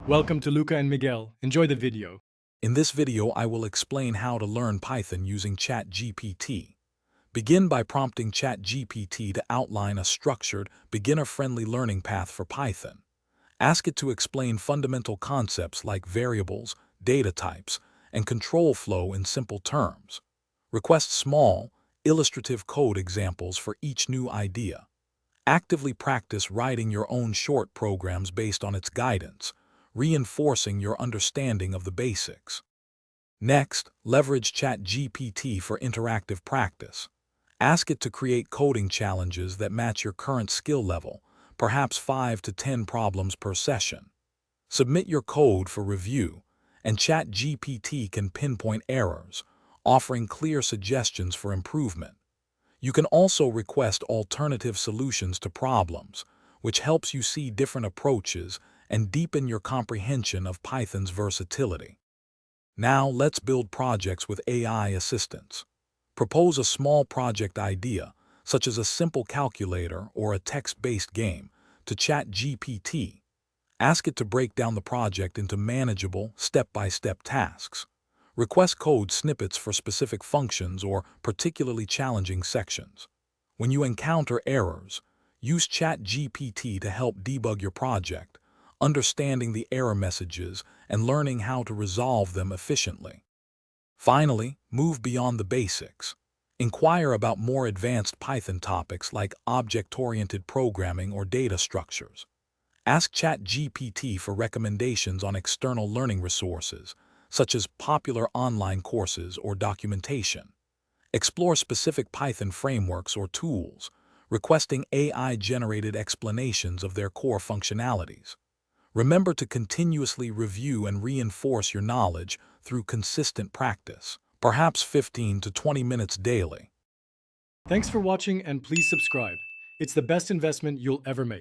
Welcome to Luca and Miguel. Enjoy the video. In this video, I will explain how to learn Python using ChatGPT. Begin by prompting ChatGPT to outline a structured, beginner-friendly learning path for Python. Ask it to explain fundamental concepts like variables, data types, and control flow in simple terms. Request small, illustrative code examples for each new idea. Actively practice writing your own short programs based on its guidance, reinforcing your understanding of the basics. Next, leverage ChatGPT for interactive practice. Ask it to create coding challenges that match your current skill level, perhaps 5 to 10 problems per session. Submit your code for review, and ChatGPT can pinpoint errors, offering clear suggestions for improvement. You can also request alternative solutions to problems, which helps you see different approaches and deepen your comprehension of Python's versatility. Now let's build projects with AI assistance. Propose a small project idea, such as a simple calculator or a text-based game, to ChatGPT. Ask it to break down the project into manageable, step-by-step tasks. Request code snippets for specific functions or particularly challenging sections. When you encounter errors, use ChatGPT to help debug your project, understanding the error messages and learning how to resolve them efficiently. Finally, move beyond the basics. Inquire about more advanced Python topics like object-oriented programming or data structures. Ask ChatGPT for recommendations on external learning resources, such as popular online courses or documentation. Explore specific Python frameworks or tools, requesting AI-generated explanations of their core functionalities. Remember to continuously review and reinforce your knowledge through consistent practice, perhaps 15 to 20 minutes daily. Thanks for watching and please subscribe. It's the best investment you'll ever make.